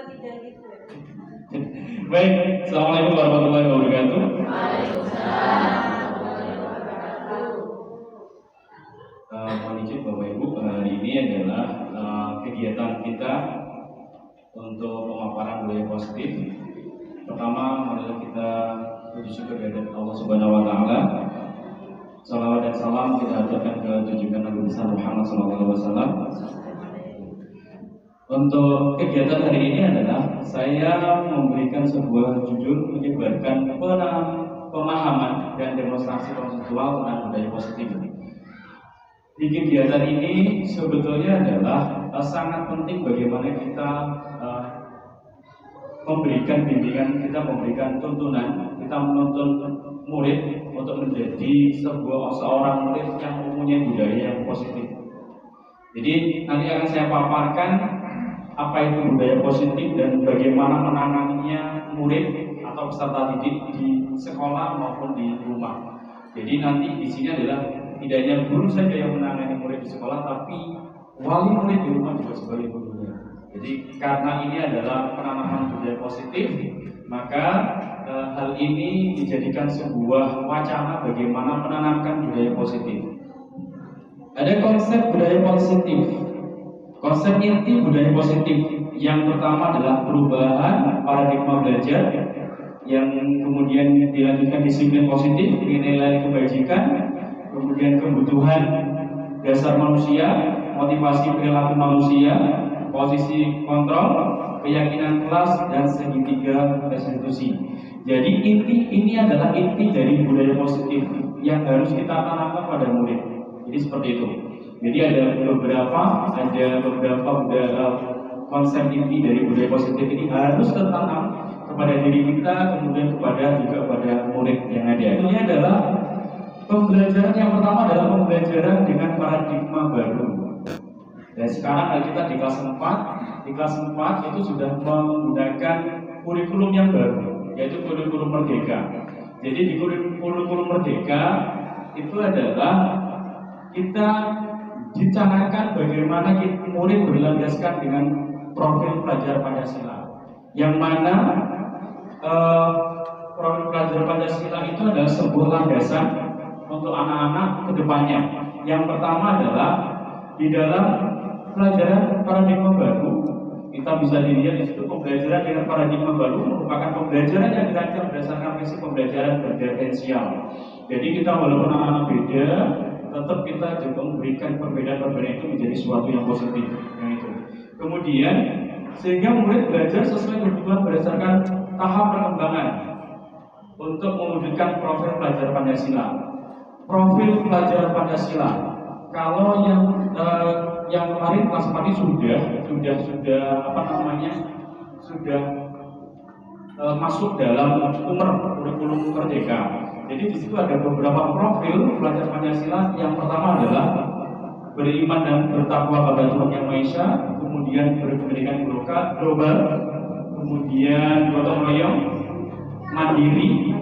tidak gitu ya. Baik, assalamualaikum warahmatullahi wabarakatuh. Mohon izin Bapak Ibu, hari ini adalah kegiatan kita untuk pemaparan budaya positif. Pertama, marilah kita puji syukur kepada Allah Subhanahu Wa Taala. Salawat dan salam kita aturkan ke junjungan Nabi besar Muhammad SAW. Untuk kegiatan hari ini adalah saya memberikan sebuah judul menyebarkan pemahaman dan demonstrasi konseptual tentang budaya positif. Di kegiatan ini sebetulnya adalah sangat penting bagaimana kita memberikan bimbingan, kita memberikan tuntunan, kita menuntun murid untuk menjadi seorang murid yang mempunyai budaya yang positif. Jadi nanti akan saya paparkan apa itu budaya positif dan bagaimana menanganinya murid atau peserta didik di sekolah maupun di rumah. Jadi nanti di sini adalah tidak hanya guru saja yang menangani murid di sekolah, tapi wali murid di rumah juga sebagai gurunya. Jadi karena ini adalah penanaman budaya positif, maka hal ini dijadikan sebuah wacana bagaimana menanamkan budaya positif. Ada konsep budaya positif. Konsep inti budaya positif yang pertama adalah perubahan paradigma belajar, yang kemudian dilanjutkan disiplin positif, nilai kebajikan, kemudian kebutuhan dasar manusia, motivasi perilaku manusia, posisi kontrol, keyakinan kelas, dan segitiga restitusi. Jadi ini adalah inti dari budaya positif yang harus kita tanamkan pada murid. Jadi seperti itu. Jadi ada beberapa konsep inti dari budaya positif ini harus tertanam kepada diri kita, kemudian juga kepada murid yang ada. Ini adalah pembelajaran yang pertama adalah pembelajaran dengan paradigma baru. Dan sekarang kita di kelas 4. Di kelas 4 itu sudah menggunakan kurikulum yang baru, yaitu kurikulum merdeka. Jadi di kurikulum merdeka itu adalah kita dicanangkan bagaimana murid berlandaskan dengan profil pelajar Pancasila, yang mana profil pelajar Pancasila itu adalah sebuah landasan untuk anak-anak kedepannya. Yang pertama adalah di dalam pelajaran paradigma baru, kita bisa dilihat di situ pembelajaran dengan paradigma baru merupakan pembelajaran yang dirancang berdasarkan prinsip pembelajaran berdiferensial. Jadi kita walaupun anak-anak beda, tetap kita juga memberikan perbedaan-perbedaan itu menjadi suatu yang positif. Yang itu. Kemudian sehingga murid belajar sesuai kebutuhan berdasarkan tahap perkembangan untuk mewujudkan profil pelajar Pancasila. Profil pelajar Pancasila. Kalau yang kemarin kelas 4 sudah masuk dalam kurikulum merdeka. Jadi di situ ada beberapa profil pelajar Pancasila. Yang pertama adalah beriman dan bertakwa pada Tuhan Yang Maha Esa, kemudian berpendidikan global, kemudian gotong royong, mandiri,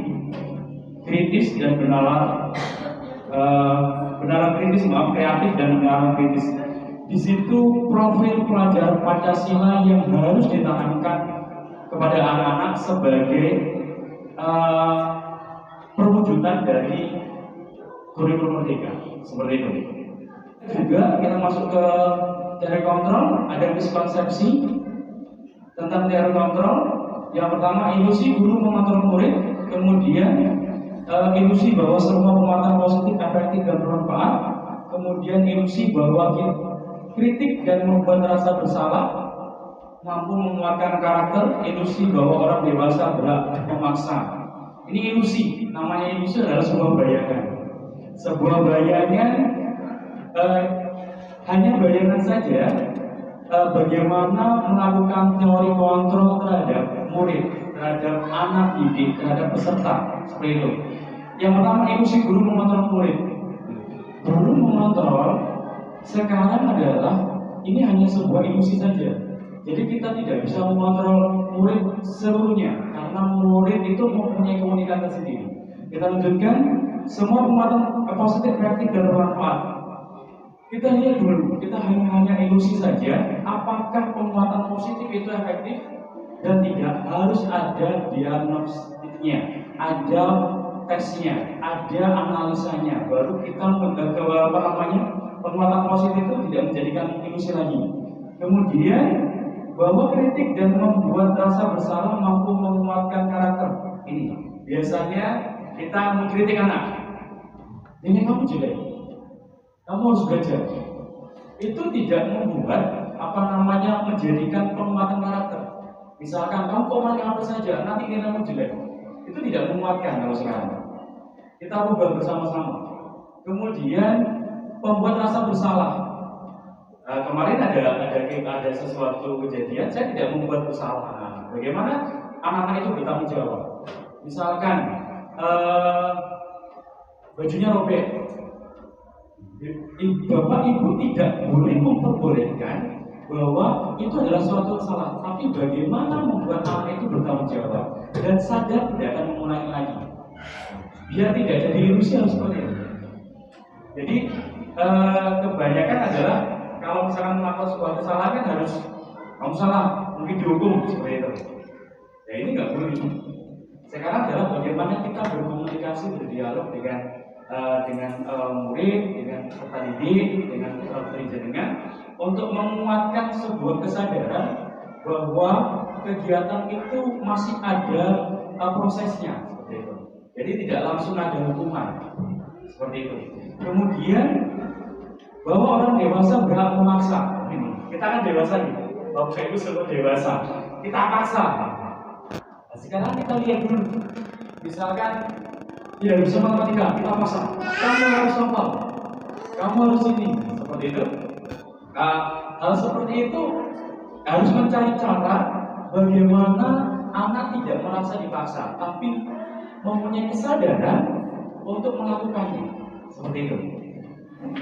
kritis dan kreatif dan benaran kritis. Di situ profil pelajar Pancasila yang harus ditanamkan kepada anak-anak sebagai perwujudan dari kurikulum merdeka, seperti itu. Juga kita masuk ke teori kontrol, ada miskonsepsi tentang teori kontrol. Yang pertama, ilusi guru mengontrol murid, kemudian ilusi bahwa semua penguatan positif efektif dan bermanfaat, kemudian ilusi bahwa kritik dan membuat rasa bersalah mampu menguatkan karakter, ilusi bahwa orang dewasa berhak memaksa. Ini ilusi, namanya ilusi adalah sebuah bayangan. Sebuah bayangan hanya bayangan saja bagaimana melakukan teori kontrol terhadap murid, terhadap anak didik, terhadap peserta, seperti itu. Yang pertama, ilusi guru mengontrol murid. Guru mengontrol sekarang adalah ini hanya sebuah ilusi saja. Jadi kita tidak bisa mengontrol murid seluruhnya karena murid itu mempunyai keunikan tersendiri. Kita lanjutkan, semua penguatan positif, efektif dan bermanfaat. Kita lihat dulu, kita hanya ilusi saja. Apakah penguatan positif itu efektif? Dan tidak, harus ada diagnostiknya, ada tesnya, ada analisanya. Baru kita penguatan positif itu tidak menjadikan ilusi lagi. Kemudian bahwa kritik dan membuat rasa bersalah mampu menguatkan karakter. Ini biasanya kita mengkritik anak. Ini kamu jelek, kamu harus belajar. Itu tidak membuat menjadikan penguatan karakter. Misalkan kamu kok apa saja, nanti nilaimu jelek. Itu tidak menguatkan kalau sekarang. Kita ubah bersama-sama. Kemudian membuat rasa bersalah. Kemarin ada sesuatu kejadian, saya tidak membuat bersalah. Bagaimana anak-anak itu bertanggung jawab? Misalkan bajunya robek, bapak ibu tidak boleh memperbolehkan bahwa itu adalah suatu kesalahan, tapi bagaimana membuat anak itu bertanggung jawab dan sadar tidak akan mengulangi lagi, biar tidak jadi ilusi harus seperti itu. Jadi kebanyakan adalah kalau misalkan melakukan sebuah kesalahan kan harus kamu salah, mungkin dihukum seperti itu. Ya ini nggak boleh. Sekarang adalah bagaimana kita berkomunikasi, berdialog dengan murid, dengan peserta didik, dengan penjenengan untuk menguatkan sebuah kesadaran bahwa kegiatan itu masih ada prosesnya seperti itu. Jadi tidak langsung ada hukuman seperti itu. Kemudian bahwa orang dewasa berhak memaksa. Kita kan dewasa nih, Bapak Ibu semua dewasa. Kita paksa. Nah, sekarang kita lihat dulu. Misalkan tidak bisa matematika, kita paksa. Kamu harus hafal, kamu harus ini, seperti itu. Hal seperti itu harus mencari cara bagaimana anak tidak merasa dipaksa, tapi mempunyai kesadaran untuk melakukannya, seperti itu.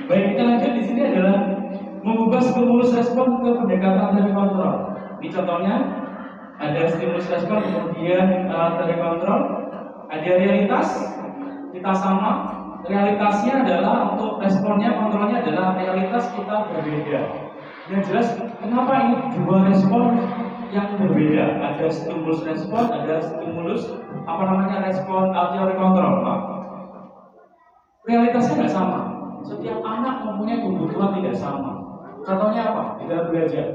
Baik, kita lanjut. Di sini adalah mengubah stimulus respon ke pendekatan terkontrol. Ini contohnya ada stimulus respon, kemudian terkontrol, ada realitas. Kita sama, realitasnya adalah untuk responnya, kontrolnya adalah realitas kita berbeda. Yang jelas, kenapa ini dua respon yang berbeda? Ada stimulus respon, ada stimulus respon teori kontrol. Realitasnya nggak sama. Setiap anak mempunyai kebutuhan tidak sama. Contohnya apa? Di dalam belajar,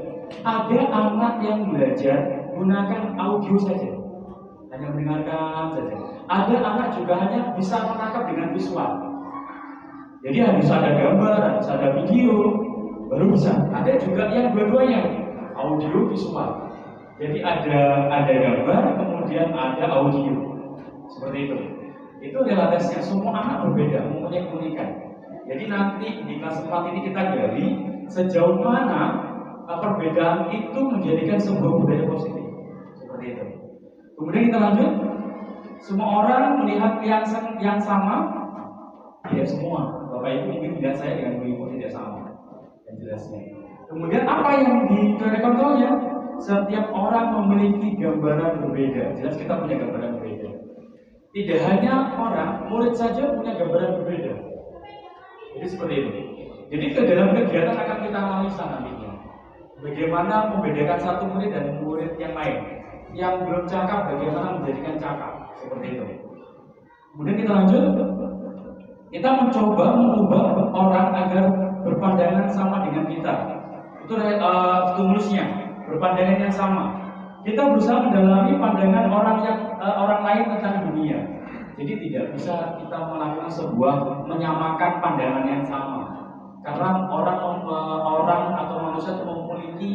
ada anak yang belajar gunakan audio saja, hanya mendengarkan saja. Ada anak juga hanya bisa menangkap dengan visual. Jadi harus ada gambar, harus ada video, baru bisa. Ada juga yang dua-duanya, audio visual. Jadi ada gambar, kemudian ada audio, seperti itu. Itu realitasnya. Semua anak berbeda, mempunyai keunikan. Jadi nanti di kelas 4 ini kita gali sejauh mana perbedaan itu menjadikan sebuah budaya positif, seperti itu. Kemudian kita lanjut. Semua orang melihat yang sama, tidak semua. Bapak Ibu mungkin melihat saya dengan Ibu tidak sama, yang jelasnya. Kemudian apa yang di teori kontrolnya? Setiap orang memiliki gambaran berbeda. Jelas kita punya gambaran berbeda. Tidak hanya orang, murid saja punya gambaran berbeda. Jadi seperti itu. Jadi ke dalam kegiatan akan kita analisa nantinya. Bagaimana membedakan satu murid dan murid yang lain. Yang belum cakap, bagaimana menjadikan cakap. Seperti itu. Kemudian kita lanjut. Kita mencoba mengubah orang agar berpandangan sama dengan kita. Itu stimulusnya, berpandangan yang sama. Kita berusaha mendalami pandangan orang lain tentang dunia. Jadi tidak bisa kita melakukan menyamakan pandangan yang sama. Karena orang atau manusia itu memiliki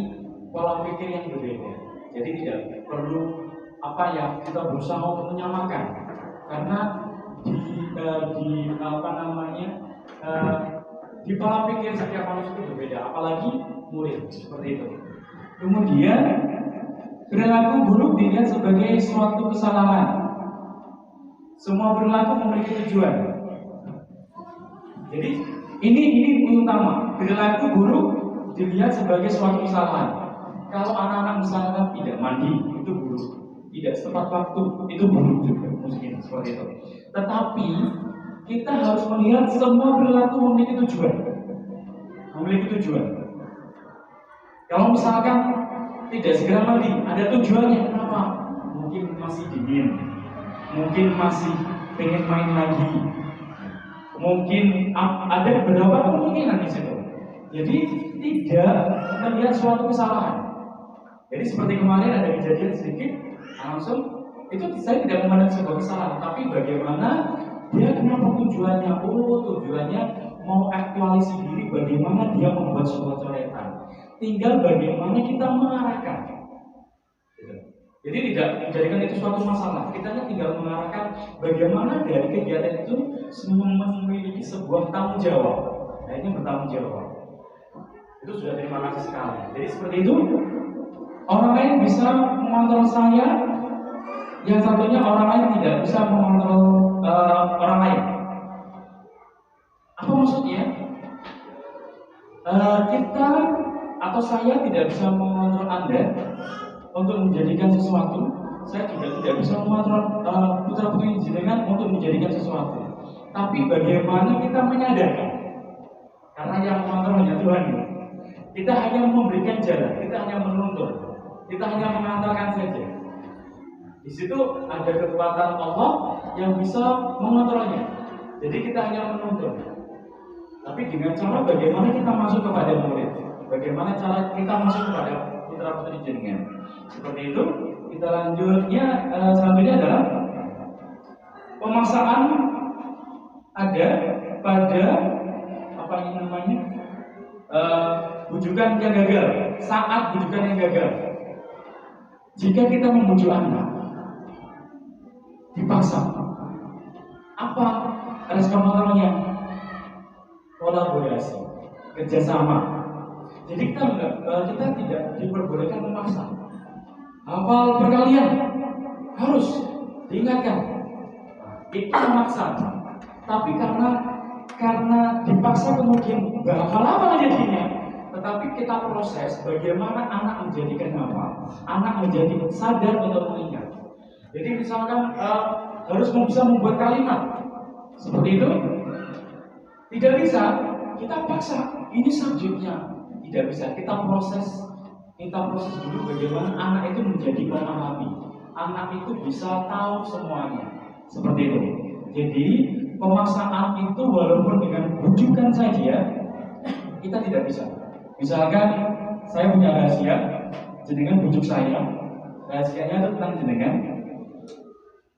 pola pikir yang berbeda. Jadi tidak perlu kita berusaha untuk menyamakan. Karena di pola pikir setiap manusia itu berbeda, apalagi murid seperti itu. Kemudian perilaku buruk dilihat sebagai suatu kesalahan. Semua perilaku memiliki tujuan. Jadi ini utama. Perilaku buruk dilihat sebagai suatu kesalahan. Kalau anak-anak misalkan tidak mandi, itu buruk. Tidak tepat waktu, itu buruk juga. Mungkin seperti itu. Tetapi kita harus melihat semua perilaku memiliki tujuan. memiliki tujuan. Kalau misalkan tidak segera mandi, ada tujuannya. Kenapa? Mungkin masih dingin, mungkin masih pengen main lagi, mungkin ada beberapa kemungkinan di situ. Jadi tidak melihat suatu kesalahan. Jadi seperti kemarin ada kejadian sedikit, langsung itu saya tidak memandang sebuah kesalahan, tapi bagaimana dia, kenapa tujuannya? Oh, tujuannya mau aktualisasi diri, bagaimana dia membuat sebuah coretan. Tinggal bagaimana kita mengarahkan. Jadi tidak menjadikan itu suatu masalah. Kita tinggal mengarahkan bagaimana dari kegiatan itu memiliki sebuah tanggung jawab. Nah, ini bertanggung jawab. Itu sudah terima kasih sekali. Jadi seperti itu. Orang lain bisa mengontrol saya, yang satunya orang lain tidak bisa mengontrol orang lain. Apa maksudnya? Kita atau saya tidak bisa mengontrol Anda untuk menjadikan sesuatu. Saya juga tidak bisa mengontrol putra putri jenengan untuk menjadikan sesuatu. Tapi bagaimana kita menyadarkan? Karena yang mengontrol hanya Tuhan. Kita hanya memberikan jalan, kita hanya menuntun, kita hanya mengantarkan saja. Di situ ada kekuatan Allah yang bisa mengontrolnya. Jadi kita hanya menuntun. Tapi dengan cara bagaimana kita masuk kepada murid, bagaimana cara kita masuk kepada putra putri jenengan. Seperti itu. Kita lanjutnya, selanjutnya adalah pemaksaan ada pada apa ini namanya, bujukan yang gagal. Saat bujukan yang gagal, jika kita membujuk anak dipaksa, apa respon kontrolnya? Kolaborasi, kerjasama. Jadi kita tidak diperbolehkan memaksa. Hafal perkalian harus diingatkan. Itu memaksa. Tapi karena dipaksa kemudian hafal apa jadinya. Tetapi kita proses bagaimana anak menjadikan hafal, anak menjadi sadar untuk mengingat. Jadi misalkan harus bisa membuat kalimat seperti itu, tidak bisa kita paksa. Ini subjeknya, tidak bisa. Kita proses dulu bagaimana anak itu menjadi pemahami. Anak itu bisa tahu semuanya. Seperti itu. Jadi pemaksaan itu walaupun dengan bujukan saja kita tidak bisa. Misalkan saya punya rahasia, jenengan bujuk saya, rahasianya itu tentang jenengan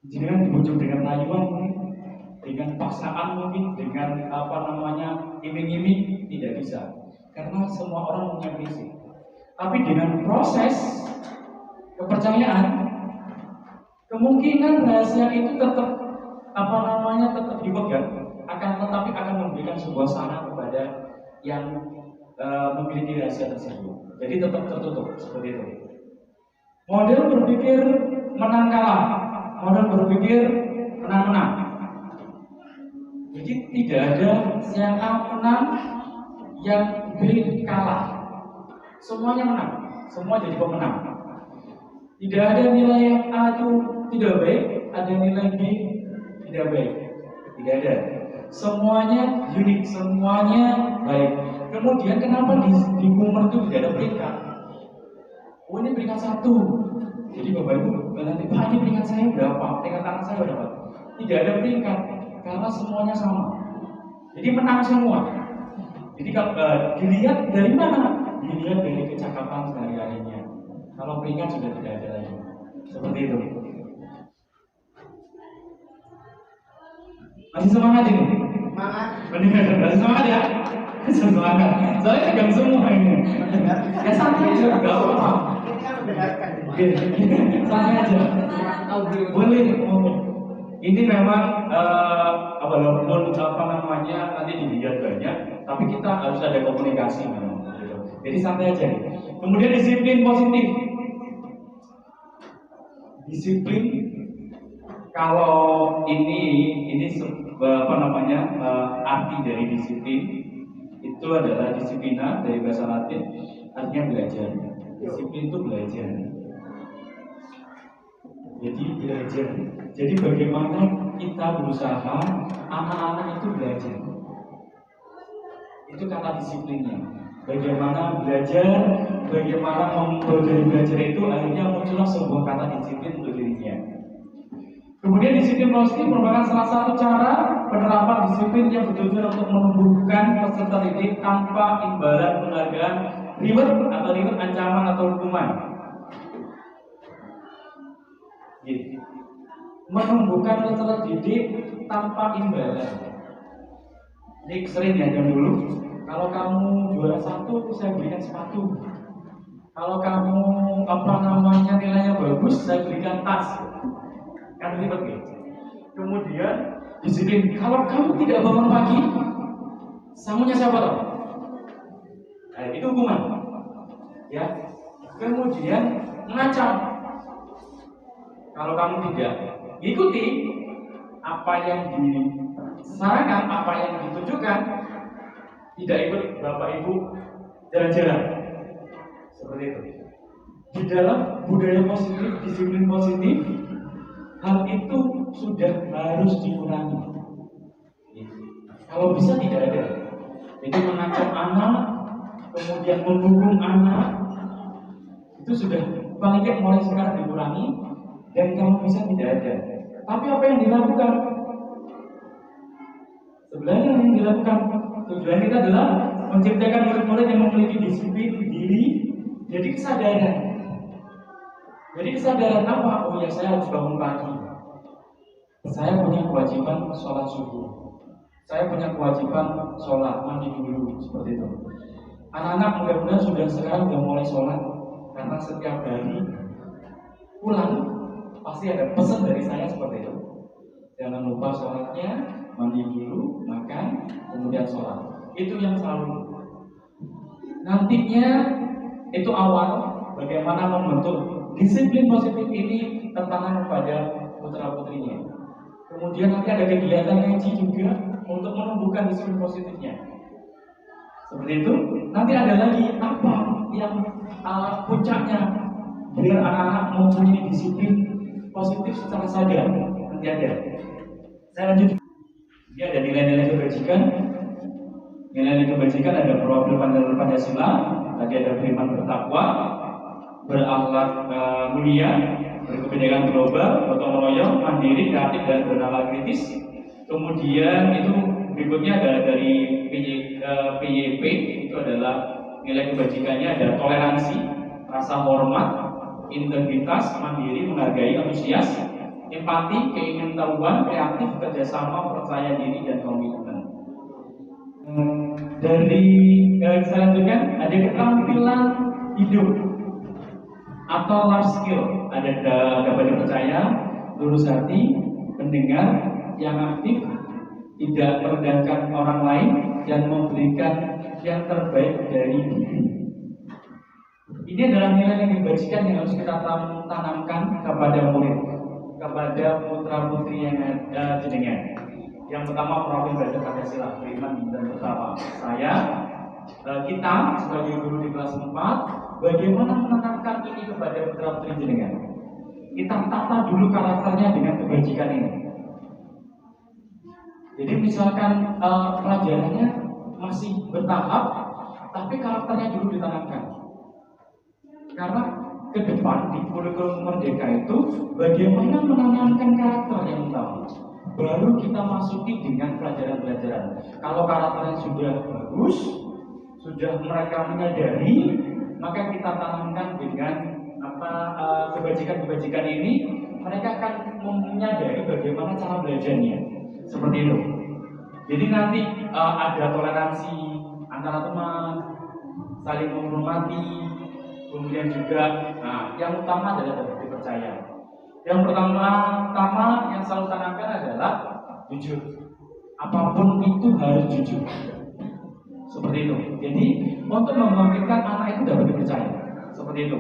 dibujuk dengan rayuan mungkin, dengan paksaan mungkin, dengan iming-iming, tidak bisa. Karena semua orang punya prinsip. Tapi dengan proses kepercayaan, kemungkinan rahasia itu tetap tetap dipegang, tetapi akan memberikan sebuah saran kepada yang memiliki rahasia tersebut. Jadi tetap tertutup seperti itu. Model berpikir menang kalah, model berpikir menang-menang. Jadi tidak ada yang A menang, yang B kalah. Semuanya menang, semua jadi pemenang. Tidak ada nilai yang A itu tidak baik, ada nilai B tidak baik. Tidak ada. Semuanya unik, semuanya baik. Kemudian kenapa di Kummer itu tidak ada peringkat? Oh, ini peringkat 1. Jadi Bapak Ibu nanti, Pak, ini peringkat saya berapa? Peringkat anak saya berapa? Tidak ada peringkat, karena semuanya sama. Jadi menang semua. Jadi kalau dilihat dari mana? Dilihat dari kecakapan sehari-harinya. Kalau peringkat sudah tidak ada lagi. Seperti itu. Masih semangat ini? Semangat. Benar, masih semangat ya? Semangat. Soalnya tegang semua ini. Ya santai aja, enggak apa-apa. Ini kan mendengarkan. Santai aja. Boleh. Ini memang walaupun nanti dilihat banyak, tapi kita harus ada komunikasi memang. Jadi santai aja. Kemudian disiplin positif. Disiplin, kalau ini arti dari disiplin itu adalah disiplina dari bahasa Latin, artinya belajar. Disiplin itu belajar. Jadi belajar. Jadi bagaimana kita berusaha anak-anak itu belajar. Itu kata disiplinnya. Bagaimana belajar, bagaimana mempelajari belajar itu akhirnya muncullah sebuah kata disiplin untuk dirinya. Kemudian disiplin positif merupakan salah satu cara penerapan disiplin yang bertujuan untuk menumbuhkan peserta didik tanpa imbalan penghargaan, reward atau reward ancaman atau hukuman. Gitu. Menumbuhkan peserta didik tanpa imbalan. Ini sering ya jam dulu. Kalau kamu juara 1, saya berikan sepatu. Kalau kamu nilainya bagus, saya berikan tas. Kan ribet ya. Kemudian disiplin. Kalau kamu tidak bangun pagi, sangunya siapa tahu? Nah, itu hukuman. Ya. Kemudian ngacam. Kalau kamu tidak ikuti apa yang disarankan, apa yang ditunjukkan, tidak ikut bapak ibu jalan-jalan, seperti itu. Di dalam budaya positif, disiplin positif, hal itu sudah harus dikurangi. Kalau bisa tidak ada. Jadi mengacam anak, kemudian menghukum anak, itu sudah paling tidak mulai sekarang dikurangi. Dan kalau bisa tidak ada. Tapi apa yang dilakukan? Sebenarnya yang dilakukan tujuan kita adalah menciptakan murid-murid yang memiliki disiplin diri, jadi kesadaran. Jadi kesadaran apa? Oh ya, saya harus bangun pagi. Saya punya kewajiban sholat subuh. Saya punya kewajiban sholat mandi dulu, seperti itu. Anak-anak mudah-mudahan sekarang sudah mulai sholat, karena setiap hari pulang pasti ada pesan dari saya seperti itu. Jangan lupa sholatnya, mandi dulu, makan, kemudian sholat. Itu yang selalu. Nantinya itu awal bagaimana membentuk disiplin positif ini tertanam kepada putra putrinya. Kemudian nanti ada kegiatan ngaji juga untuk menumbuhkan disiplin positifnya. Seperti itu. Nanti ada lagi apa yang puncaknya biar anak-anak mempunyai disiplin positif secara sadar. Nanti ada. Saya lanjut. Ini ada nilai-nilai kebajikan. Nilai-nilai kebajikan ada profil Pancasila. Tadi ada firman bertakwa, berakhlak mulia, berkebinekaan global, gotong royong, mandiri, kreatif dan bernalar kritis. Kemudian itu berikutnya ada dari PYP, itu adalah nilai kebajikannya ada toleransi, rasa hormat, integritas, mandiri, menghargai, antusias, empati, keingintahuan, kreatif, kerjasama, percaya diri, dan komitmen. Dari selanjutnya ada keterampilan hidup atau life skill. Ada dapat dipercaya, lurus hati, pendengar, yang aktif, tidak merendahkan orang lain, dan memberikan yang terbaik dari diri. Ini adalah nilai yang kebajikan yang harus kita tanamkan kepada murid, kepada putra putri yang ada jenengan. Yang pertama, profil belajar Pancasila, beriman dan bertakwa. Kita sebagai guru di kelas 4, bagaimana menanamkan ini kepada putra putri jenengan? Kita tata dulu karakternya dengan kebajikan ini. Jadi misalkan pelajarannya masih bertahap, tapi karakternya dulu ditanamkan. Karena ke depan di kurikulum Merdeka itu bagaimana menanamkan karakter yang utama. Baru kita masuki dengan pelajaran-pelajaran. Kalau karakternya sudah bagus, sudah mereka menyadari, maka kita tanamkan dengan kebajikan-kebajikan ini. Mereka akan menyadari bagaimana cara belajarnya. Seperti itu. Jadi nanti ada toleransi antara teman, saling menghormati, kemudian juga yang utama adalah dipercaya. Yang pertama yang selalu tanamkan adalah jujur. Apapun itu harus jujur. Seperti itu. Jadi untuk membangkitkan anak itu dapat dipercaya. Seperti itu.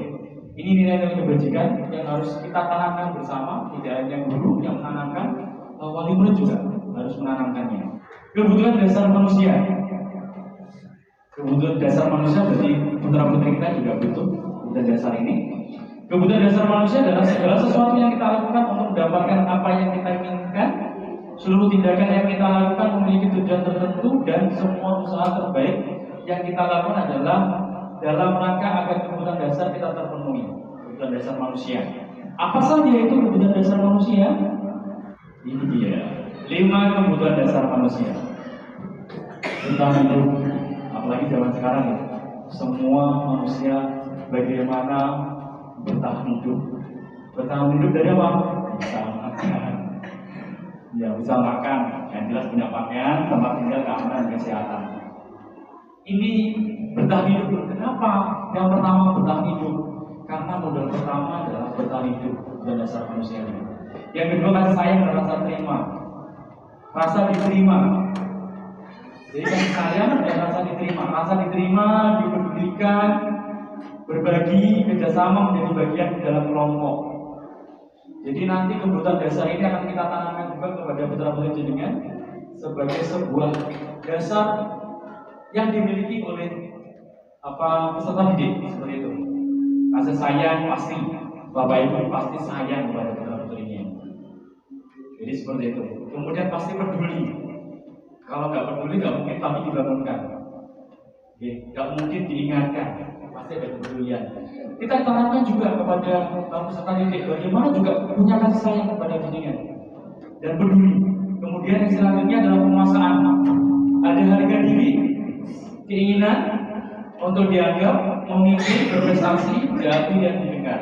Ini nilai-nilai kebajikan yang harus kita tanamkan bersama. Tidak hanya guru yang menanamkan, wali murid juga harus menanamkannya. Kebutuhan dasar manusia. Kebutuhan dasar manusia berarti putra putri kita juga butuh kebutuhan dasar ini. Kebutuhan dasar manusia adalah segala sesuatu yang kita lakukan untuk mendapatkan apa yang kita inginkan Seluruh tindakan yang kita lakukan memiliki tujuan tertentu dan semua usaha terbaik yang kita lakukan adalah dalam rangka agar kebutuhan dasar kita terpenuhi, kebutuhan dasar manusia. Apa saja itu kebutuhan dasar manusia? Ini dia 5 kebutuhan dasar manusia. Bertahan hidup, apalagi zaman sekarang ya. Semua manusia bagaimana bertahan hidup. Bertahan hidup dari apa? Bisa makan. Ya bisa makan, yang jelas punya pakaian, tempat tinggal, keamanan, dan kesehatan. Ini bertahan hidup. Kenapa? Yang pertama bertahan hidup. Karena modal pertama adalah bertahan hidup dan dasar manusia. Yang kedua kasih sayang dan rasa terima. Rasa diterima. Jadi kasih sayang dan rasa diterima. Rasa diterima, dipedulikan, berbagi, kerjasama menjadi bagian dalam kelompok. Jadi nanti kebutuhan dasar ini akan kita tanamkan juga kepada putra-putri jenengan sebagai sebuah dasar yang dimiliki oleh peserta didik seperti itu. Kasih sayang pasti, bapak ibu pasti sayang kepada putra-putrinya. Jadi seperti itu. Kemudian pasti peduli. Kalau nggak peduli nggak mungkin kami dibangunkan. Nggak mungkin diingatkan. Pasti ada kepedulian. Kita tanamkan juga kepada peserta didik bagaimana juga punya kasih sayang kepada jenengan dan peduli. Kemudian yang selanjutnya adalah penguasaan. Ada harga diri, keinginan untuk dianggap, memimpin, berprestasi, diakui dan didengar.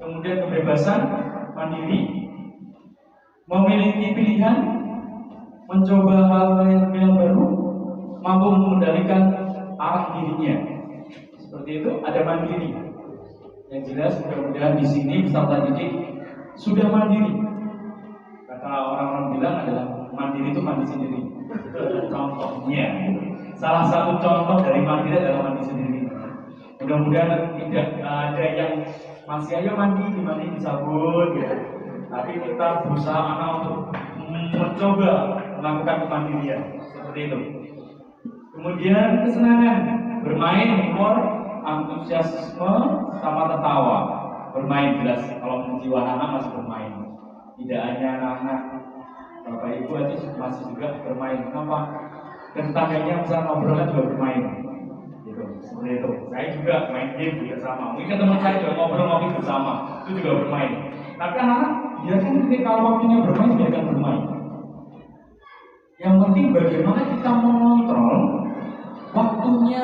Kemudian kebebasan, mandiri, memiliki pilihan, mencoba hal yang baru, mampu mengendalikan arah dirinya. Seperti itu, ada mandiri. Yang jelas mudah-mudahan di sini peserta didik sudah mandiri. Kata orang-orang bilang adalah mandiri itu mandi sendiri. Contohnya, salah satu contoh dari mandiri adalah mandi sendiri. Mudah-mudahan tidak ada yang masih ayo mandi di sabun, ya. Tapi kita berusaha untuk mencoba melakukan kemandirian seperti itu. Kemudian kesenangan, bermain, humor, antusiasme, sama tertawa. Bermain jelas, kalau menjiwa anak masih bermain. Tidak hanya anak-anak, bapak ibu aja masih juga bermain. Kenapa? Dan tetangganya bisa ngobrol juga bermain. Gitu, seperti itu. Saya juga main game juga sama. Mungkin teman saya juga ngobrol-ngobrol bersama, itu juga bermain. Tapi anak-anak biarkan ketika kalau waktunya bermain, biarkan bermain. Yang penting bagaimana kita mengontrol waktunya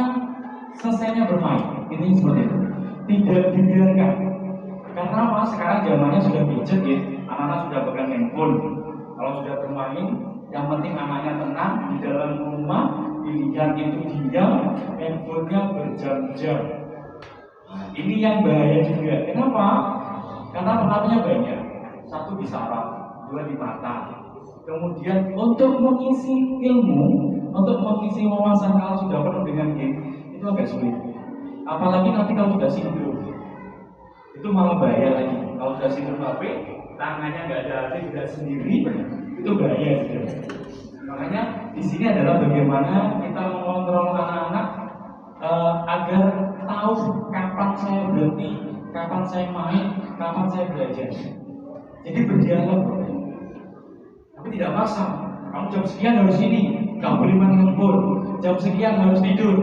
selesainya bermain. Ini seperti itu. Tidak dibiarkan. Karena mas sekarang zamannya sudah gadget ya. Anak-anak sudah pegang handphone. Kalau sudah bermain, yang penting anaknya tenang di dalam rumah, dilihat itu diam, handphonenya berjam-jam. Nah, ini yang bahaya juga. Kenapa? Karena pengaruhnya banyak. 1 di saraf, 2 di mata. Kemudian untuk mengisi ilmu, untuk mengisi wawasan kalau sudah penuh dengan game, itu agak sulit. Apalagi nanti kalau sudah sindrom, itu malah bahaya lagi. Kalau sudah sindrom HP, tangannya nggak ada hati, tidak sendiri, itu bahaya. Makanya di sini adalah bagaimana kita mengontrol anak-anak agar tahu kapan saya berhenti, kapan saya main, kapan saya belajar. Jadi berdialog, tapi tidak paksa. Kamu jam sekian harus ini, nggak boleh main handphone. Jam sekian harus tidur.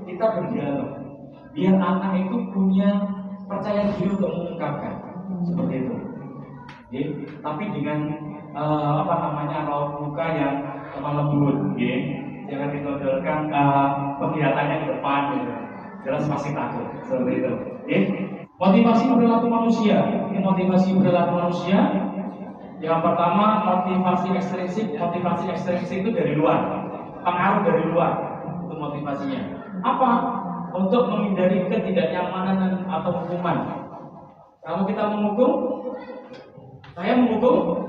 Kita berdialog, biar anak itu punya percaya diri untuk mengungkapkan seperti itu. Jadi, tapi dengan raut muka yang lemah lembut, jangan ditonjolkan penglihatannya ke depan, gitu. Jelas pasti takut seperti itu. Motivasi perilaku manusia. Ini motivasi perilaku manusia. Yang pertama motivasi ekstrinsik. Motivasi ekstrinsik itu dari luar, pengaruh dari luar. Itu motivasinya. Apa? Untuk menghindari ketidaknyamanan atau hukuman. Kalau kita menghukum, saya menghukum,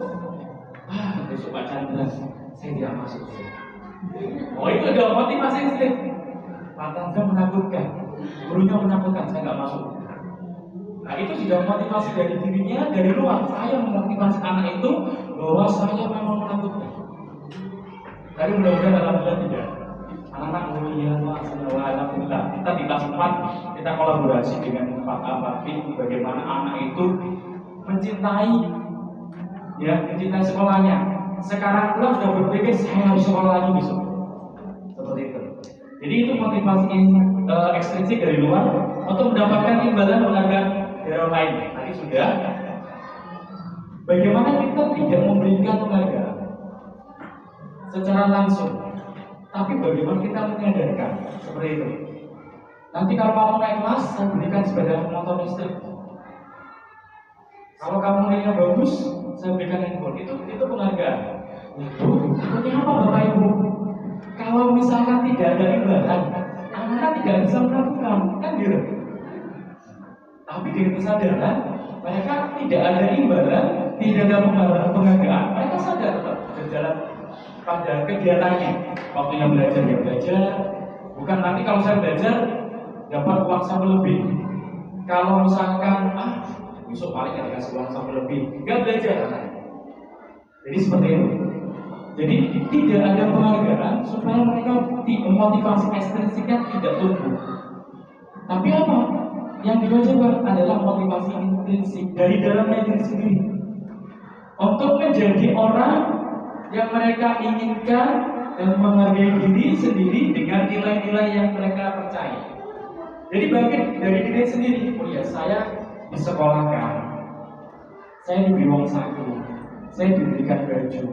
besok Pak Chandra saya tidak masuk. Oh itu ada motivasi ekstrim. Pak Chandra menakutkan, gurunya menakutkan, saya nggak masuk. Nah itu sudah motivasi dari dirinya, dari luar. Saya memotivasi anak itu bahwa saya memang menakutkan. Tapi mudah-mudahan alhamdulillah tidak. Anak-anak mulia, alhamdulillah. Kita di kelas 4 kita kolaborasi dengan Pak Abati bagaimana anak itu mencintai sekolahnya. sekarang pulang sudah berpikir saya harus sekolah lagi besok. Seperti itu. Jadi itu motivasi ekstrinsik dari luar untuk mendapatkan imbalan penghargaan dari orang lain. Tadi sudah. Bagaimana kita tidak memberikan penghargaan secara langsung, tapi bagaimana kita menyadarkan seperti itu. Nanti kalau kamu naik kelas, saya berikan sepeda motor listrik. Kalau kamu naiknya bagus, saya berikan handphone. Itu penghargaan. Ini apa Bapak Ibu? Kalau misalkan tidak ada imbalan, anak-anak tidak bisa melakukan, kan gitu. Tapi dengan kesadaran, mereka tidak ada imbalan, tidak ada penghargaan, mereka sadar tetap berjalan pada kegiatannya. Waktunya belajar ya belajar, bukan nanti kalau saya belajar dapat uang sampai lebih. Kalau misalkan besok paling ada kasih uang sampai lebih, nggak belajar. Jadi seperti itu. Jadi tidak ada penghargaan supaya mereka motivasi ekstrinsiknya tidak tumbuh. Tapi apa? Yang dibaca adalah motivasi intrinsik dari dalamnya diri sendiri untuk menjadi orang yang mereka inginkan dan menghargai diri sendiri dengan nilai-nilai yang mereka percaya. Jadi bangkit dari diri sendiri. Oh ya, saya disekolahkan, saya diberi uang saku, saya diberikan baju,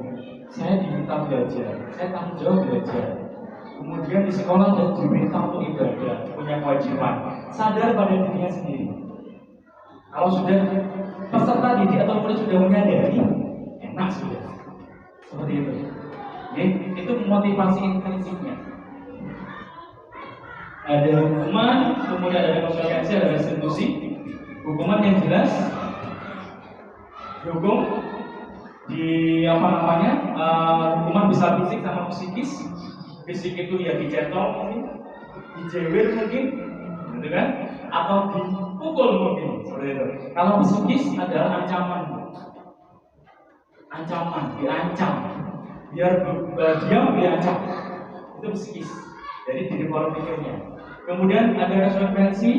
saya diminta belajar, saya tanggung jawab belajar. Kemudian di sekolah dan diminta untuk ibadah, punya kewajiban, sadar pada dirinya sendiri. Kalau sudah peserta didik atau murid sudah menyadari, enak sudah. Seperti itu. Ya, itu motivasi intrinsiknya. Ada hukuman, kemudian ada konsekuensi, ada restitusi. Hukuman yang jelas, dihukum di hukuman bisa fisik sama psikis. Fisik itu ya dicetol mungkin, dijewer mungkin, gitu kan? Atau dipukul mungkin, seperti itu. Kalau psikis adalah ancaman, diancam, biar diam diancam, itu psikis. Jadi di pola pikirnya. Kemudian ada konsekuensi,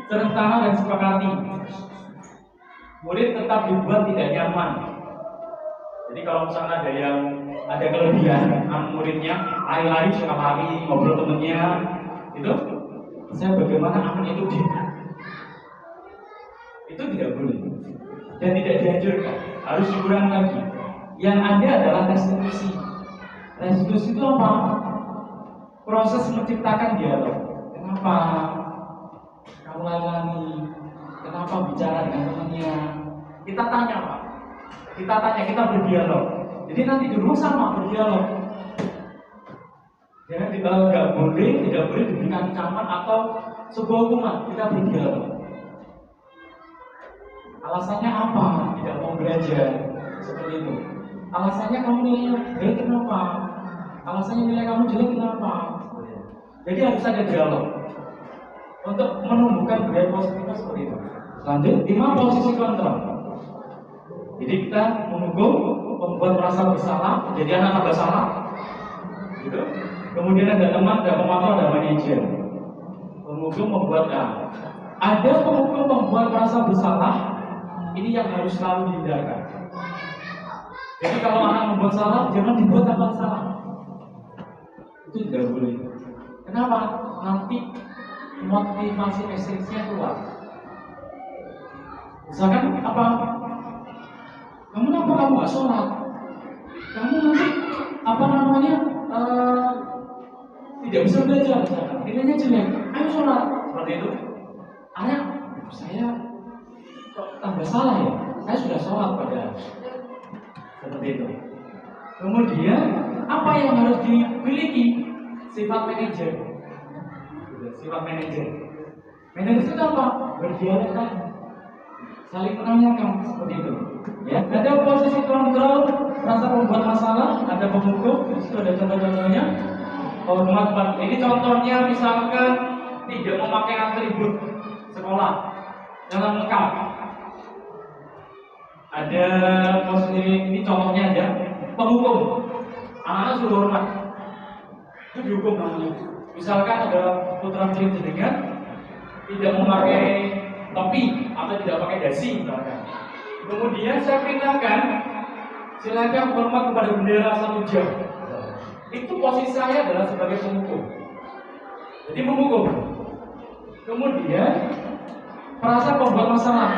terutama dan sepakati. Murid tetap dibuat tidak nyaman. Jadi kalau misalnya ada kelebihan muridnya, lari-lari suka lari, ngobrol temennya, itu saya bagaimana anak itu diam. Itu tidak boleh dan tidak dianjurkan, harus dikurangi lagi. Yang ada adalah restitusi. Restitusi itu apa? Proses menciptakan dialog. Kenapa kamu lari-lari? Kenapa bicara dengan temannya? Kita tanya Pak. Kita berdialog. Jadi nanti di rumah sama berdialog. Jangan tidak boleh diberikan ancaman atau sebuah hukuman. Kita berdialog. Alasannya apa? Tidak mau belajar seperti itu. Alasannya kamu nilainya jelek kenapa? Alasannya nilai kamu jelek kenapa? Jadi harus ada dialog untuk menumbuhkan budaya positif seperti itu. Lanjut, 5 posisi kontrol. Jadi kita menghukum, membuat merasa bersalah, jadi anak bersalah, gitu. Kemudian ada teman, ada pemantau, ada manajer. Penghukum membuat ada penghukum membuat merasa bersalah. Ini yang harus selalu dihindarkan. Jadi kalau anak membuat salah, jangan dibuat tambah salah. Itu tidak boleh. Kenapa? Nanti motivasi ekstrinsnya keluar. Misalkan apa? Kamu nggak sholat? Kamu nanti tidak bisa belajar. Nilainya jelek. Ayo sholat. Seperti itu. Anak, saya kok tambah salah ya? Saya sudah sholat padahal. Seperti itu. Kemudian apa yang harus dimiliki? Sifat manajer. Sifat manajer. Manajer itu apa? Berdialog kan? Saling menanyakan seperti itu. Ya, ada posisi kontrol, rasa membuat masalah, ada penghukum, itu ada contoh-contohnya. Hormat. Ini contohnya misalkan tidak memakai atribut sekolah dalam lengkap. Ada posisi ini contohnya aja. Penghukum, anak-anak suruh hormat. Itu dihukum namanya. Misalkan ada putra putri jenengan tidak memakai topi atau tidak pakai dasi misalkan. Kemudian saya perintahkan silakan hormat kepada bendera 1 jam. Itu posisi saya adalah sebagai pemukul. Jadi memukul. Kemudian merasa pembuat masalah.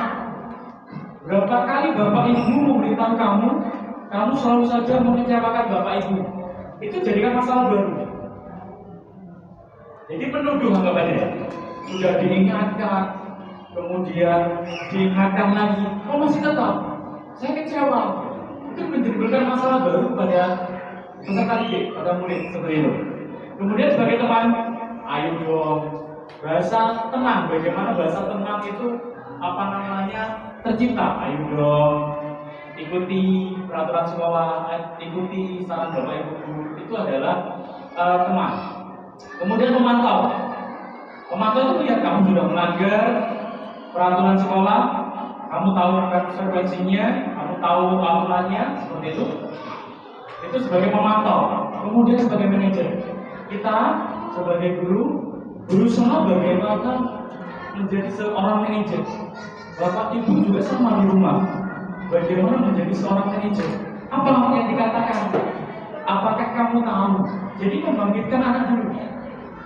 Berapa kali bapak ibu memberitahu kamu selalu saja mengecewakan bapak ibu. Itu jadikan masalah baru. Jadi menuduh anggapannya. Sudah diingatkan, kemudian diingatkan lagi, masih tetap. Saya kecewa. Itu menimbulkan masalah baru pada peserta didik, pada murid seperti itu. Kemudian sebagai teman, ayo dong, bahasa tenang. Bagaimana bahasa tenang itu tercipta? Ayo dong, ikuti peraturan sekolah, ikuti saran bapak ibu. Itu adalah teman. Kemudian memantau. Memantau itu lihat kamu sudah melanggar peraturan sekolah, kamu tahu konsekuensinya, kamu tahu aturannya, seperti itu. Itu sebagai memantau. Kemudian sebagai manajer, kita sebagai guru berusaha bagaimana menjadi seorang manajer. Bapak ibu juga sama di rumah. Bagaimana menjadi seorang manajer? Apa yang dikatakan? Apakah kamu tahu? Jadi membangkitkan anak dulu.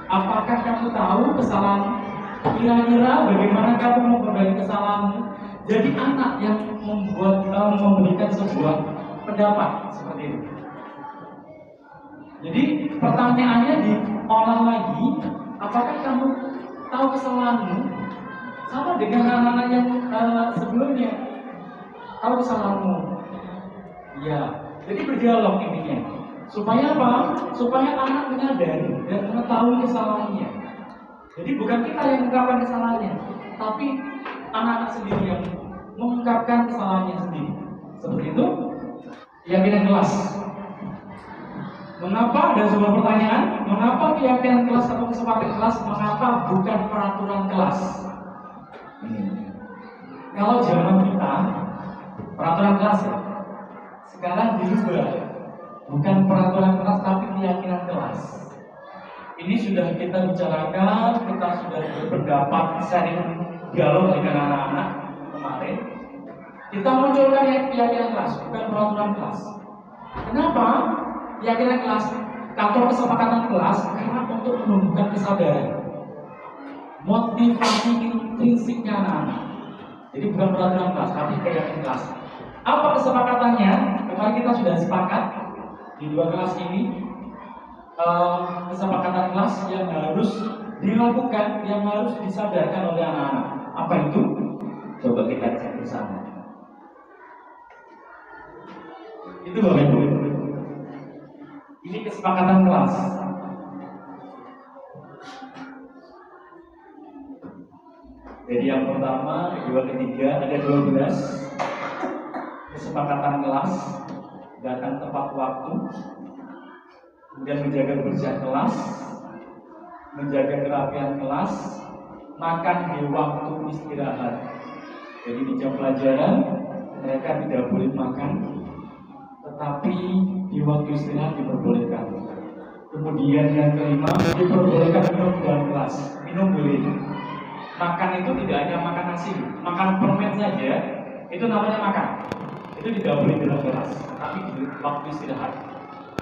Apakah kamu tahu kesalahan? Kira-kira bagaimana kamu memperbaiki kesalahanmu? Jadi anak yang memberikan sebuah pendapat seperti itu. Jadi pertanyaannya diolah lagi, apakah kamu tahu kesalahanmu? Sama dengan anak-anak yang sebelumnya, tahu kesalahanmu. Ya, jadi berdialog intinya. Supaya apa? Supaya anak menyadari dan mengetahui kesalahannya. Jadi bukan kita yang mengungkapkan kesalahannya, tapi anak-anak sendiri yang mengungkapkan kesalahannya sendiri. Seperti itu. Keyakinan kelas. Mengapa? Ada sebuah pertanyaan. Mengapa keyakinan kelas atau kesepakatan kelas? Mengapa bukan peraturan kelas? Kalau zaman kita peraturan kelas ya. Sekarang dirubah. Bukan peraturan kelas tapi keyakinan kelas. Ini sudah kita bicarakan, kita sudah berpendapat, sharing dialog dengan anak-anak kemarin. Kita munculkan keyakinan kelas, bukan peraturan kelas. Kenapa? Keyakinan kelas atau kesepakatan kelas karena untuk menumbuhkan kesadaran, motivasi intrinsiknya anak-anak. Jadi bukan peraturan kelas, tapi keyakinan kelas. Apa kesepakatannya? Kemarin kita sudah sepakat di 2 kelas ini. Kesepakatan kelas yang harus dilakukan, yang harus disadarkan oleh anak-anak. Apa itu? Coba kita cek bersama. Itu Bapak Ibu. Ini kesepakatan kelas. Jadi yang pertama, kedua, ketiga, ada 12 kesepakatan kelas. Datang tepat waktu, kemudian menjaga kebersihan kelas, menjaga kerapian kelas, makan di waktu istirahat. Jadi di jam pelajaran mereka tidak boleh makan, tetapi di waktu istirahat diperbolehkan. Kemudian yang kelima, diperbolehkan minum dalam kelas. Minum boleh. Makan itu tidak hanya makan nasi, makan permen saja, itu namanya makan. Itu tidak boleh dalam kelas, tapi di waktu istirahat.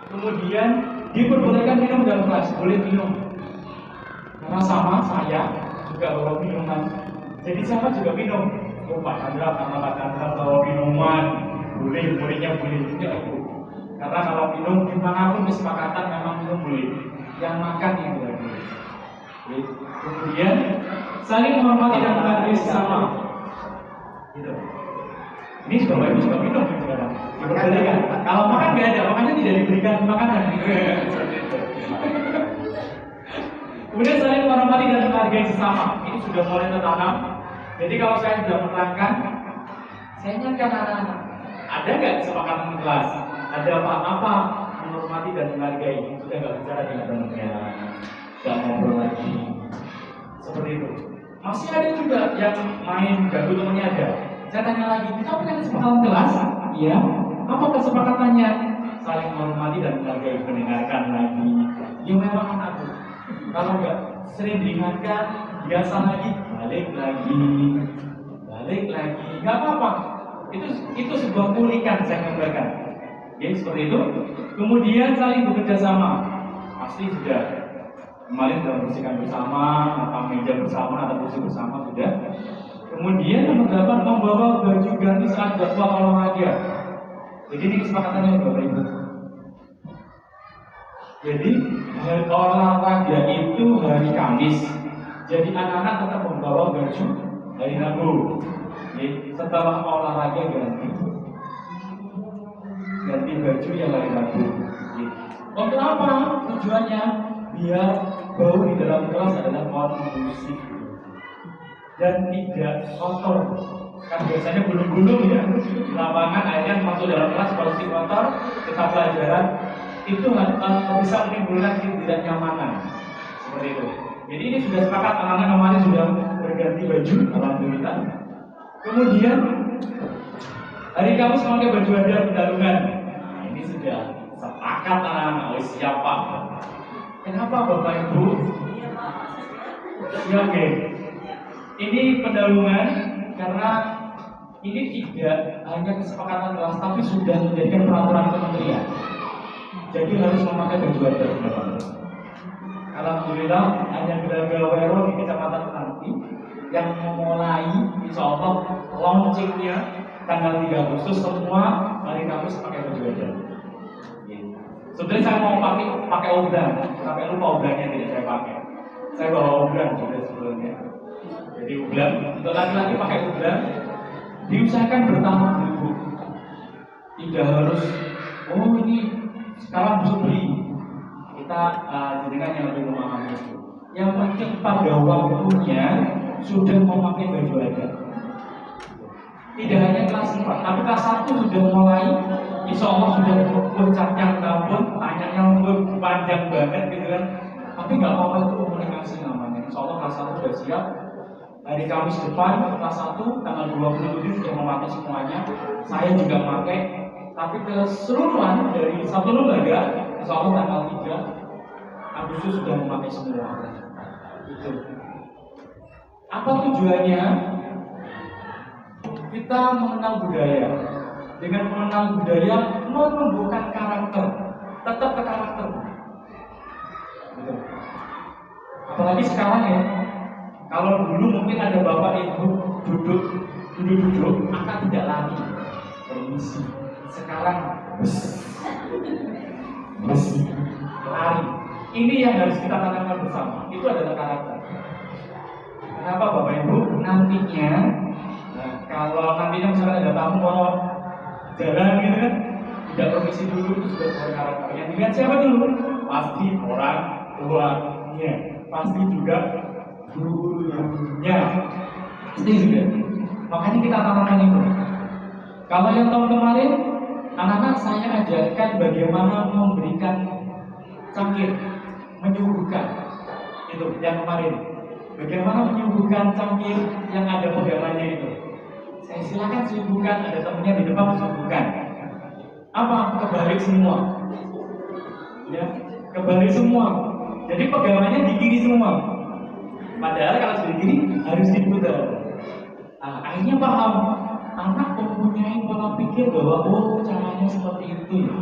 Kemudian diperbolehkan minum dalam kelas, boleh minum. Karena sama saya juga bawa minuman, jadi sama juga minum. Pak Chandra karena Pak Chandra bawa minuman, bolehnya boleh juga aku. Karena kalau minum dimanapun kesepakatan memang minum boleh, yang makan yang tidak boleh. Kemudian saling menghormati dan menghargai sesama. Gitu. Ini Bapak Ibu juga minum sekarang. Diperbolehkan. Kalau makan nggak ada, makanya tidak diberikan makanan. Kemudian saling menghormati dan menghargai sesama. Ini sudah mulai tertanam. Jadi kalau saya sudah menerangkan, saya ingatkan anak-anak. Ada nggak kesepakatan kelas? Ada apa-apa menghormati dan menghargai? Sudah nggak bicara dengan temannya, nggak ngobrol lagi. Seperti itu. Masih ada juga yang main ganggu temannya ada. Saya tanya lagi, kita punya kesepakatan kelas? Iya. Apa kesepakatannya? Saling menghormati dan menghargai, mendengarkan lagi. Ya memang anakku. Kalau nggak sering diingatkan, biasa lagi, balik lagi, nggak apa-apa. Itu sebuah kulikan saya gambarkan. Oke, seperti itu. Kemudian saling bekerja sama. Pasti sudah kemarin sudah bersihkan bersama, atau meja bersama, atau kursi bersama sudah. Kemudian nomor 8, membawa baju ganti saat jadwal olahraga. Jadi ini kesepakatannya Bapak Ibu. Jadi olahraga itu hari Kamis. Jadi anak-anak tetap membawa baju hari Rabu. Jadi setelah olahraga ganti baju yang hari Rabu. Untuk apa tujuannya? Biar bau di dalam kelas adalah kondusif dan tidak kotor. Kan biasanya gulung-gulung ya di lapangan, akhirnya masuk dalam kelas kondusif kotor, kita pelajaran itu bisa menimbulkan ketidaknyamanan seperti itu. Jadi ini sudah sepakat, anak-anak kemarin sudah berganti baju, alhamdulillah. Kemudian hari Kamis memakai baju adat pendalungan. Nah, ini sudah sepakat anak-anak. Siapa? Kenapa Bapak Ibu? Ya, oke. Ini pendalungan karena ini tidak hanya kesepakatan kelas, tapi sudah menjadikan peraturan kementerian. Jadi harus memakai baju adat. Alhamdulillah hanya Gelagawero di Kecamatan Nanti yang memulai insya Allah launchingnya tanggal 3 Agustus semua hari Kamis pakai baju adat. Sebenarnya saya mau pakai obran, sampai lupa obrannya tidak saya pakai. Saya bawa obran juga sebelumnya. Jadi obran untuk laki-laki pakai obran, diusahakan bertahap dulu. Tidak harus ini sekarang bisa beli. Kita jenengan yang lebih memahami itu. Yang penting pada waktunya sudah memakai baju adat. Tidak hanya kelas 4, tapi kelas 1 sudah mulai. Insya Allah sudah puncaknya tahun, tanyanya panjang banget gitu kan. Tapi nggak apa-apa, itu komunikasi namanya. Insya Allah kelas 1 sudah siap. Hari Kamis depan kelas 1 tanggal 27 sudah memakai semuanya. Saya juga memakai. Tapi keseluruhan dari satu lembaga, insya Allah tanggal 3 Agustus sudah memakai semua. Itu. Apa tujuannya? Kita mengenal budaya. Dengan mengenal budaya, menumbuhkan karakter. Tetap ke karakter. Gitu. Apalagi sekarang ya. Kalau dulu mungkin ada bapak ibu duduk, akan tidak lari. Permisi. Sekarang lari. Ini yang harus kita tanamkan bersama. Itu adalah karakter. Kenapa Bapak Ibu? Nantinya, kalau nantinya misalnya ada tamu mau jalan gitu kan, tidak permisi dulu, itu sudah berkarakter. Yang dilihat siapa dulu? Pasti orang tuanya, pasti juga gurunya. Pasti juga. Makanya kita tanamkan itu. Kalau yang tahun kemarin, anak-anak saya ajarkan bagaimana memberikan cangkir, menyuguhkan. Itu yang kemarin. Bagaimana menyuguhkan cangkir yang ada pegangannya itu. Saya silakan suguhkan, ada temennya di depan suguhkan. Apa? Kebalik semua. Ya, kebalik semua. Jadi pegangannya di kiri semua. Padahal kalau sudah di kiri harus diputar. Akhirnya paham. Anak mempunyai pola pikir bahwa caranya seperti itu ya.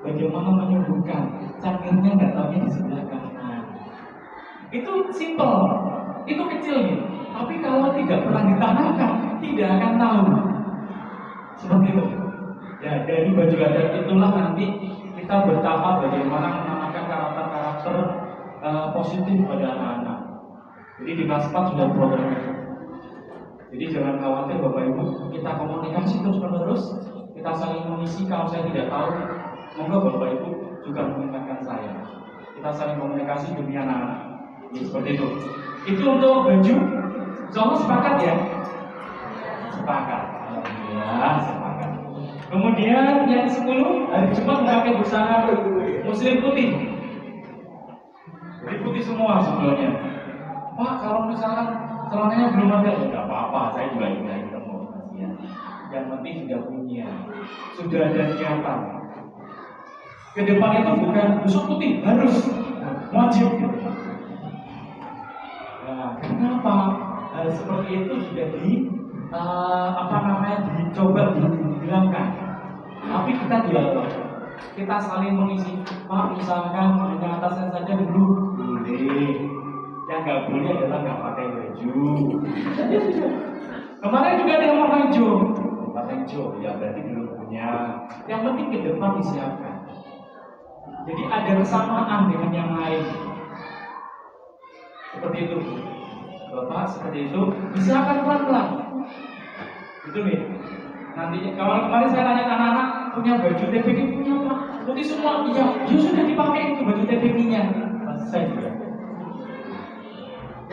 Bagaimana menyuguhkan cangkirnya nggak tahunya di sebelah kanan. Itu simple. Itu kecil gitu. Tapi kalau tidak pernah ditanamkan, tidak akan tahu. Seperti itu. Ya, dari baju adat itulah nanti kita bertahap bagaimana menanamkan karakter-karakter positif pada anak-anak. Jadi di kelas 4 sudah program itu. Jadi jangan khawatir Bapak Ibu, kita komunikasi terus-menerus, kita saling mengisi. Kalau saya tidak tahu, monggo Bapak Ibu juga mengingatkan saya. Kita saling komunikasi demi anak-anak. Ya, seperti itu. Itu untuk baju. Semua sepakat ya? Sepakat. Alhamdulillah, sepakat. Kemudian yang 10, hari Jumat memakai busana Muslim putih. Jadi putih semua sebenarnya. Pak, kalau misalkan celananya belum ada, ya nggak apa-apa. Saya juga ingin ketemu. Ya. Yang penting sudah punya, sudah ada niatan. Kedepan itu bukan busuk putih, harus wajib. Kenapa hal seperti itu sudah dicoba dihilangkan, tapi kita dialog. kita saling mengisi. Pak, misalkan hanya atasnya saja dulu, boleh. Yang nggak boleh adalah nggak pakai baju. Kemarin juga ada yang pakai hijau, ya berarti belum punya. Yang penting ke depan disiapkan. Jadi ada kesamaan dengan yang lain. Seperti itu, Bapak, seperti itu. Disiapkan pelan-pelan. Itu nih. Nanti kalau kemarin saya tanya anak-anak punya baju TPK, punya apa? Nanti semua iya, ya sudah dipakai itu baju TPK-nya. Saya juga.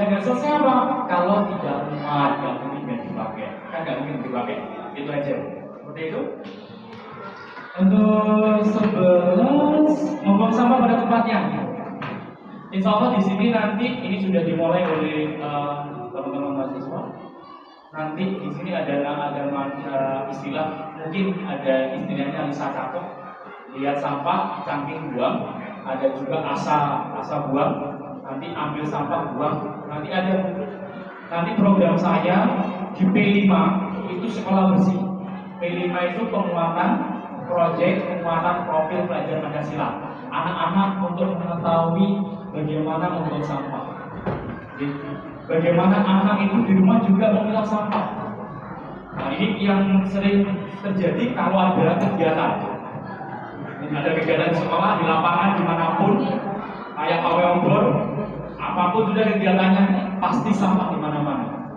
Yang nggak selesai apa? Kalau tidak muat, nggak mungkin dipakai. Kan nggak mungkin dipakai. Itu aja. Seperti itu. Untuk 11 membuang sampah pada tempatnya. Insya Allah di sini nanti ini sudah dimulai oleh teman-teman mahasiswa. Nanti di sini ada istilah, mungkin ada istilahnya Lisa Cakep. Lihat sampah, cangking buang. Ada juga asa buang. Nanti ambil sampah buang. Nanti program saya di P5 itu sekolah bersih. P5 itu penguatan proyek penguatan profil pelajar Pancasila. Anak-anak untuk mengetahui bagaimana membuang sampah. Bagaimana anak itu di rumah juga memilah sampah. Nah, ini yang sering terjadi kalau ada kegiatan. Ada kegiatan di sekolah, di lapangan, dimanapun, kayak pawai obor, apapun sudah kegiatannya, pasti sampah di mana-mana.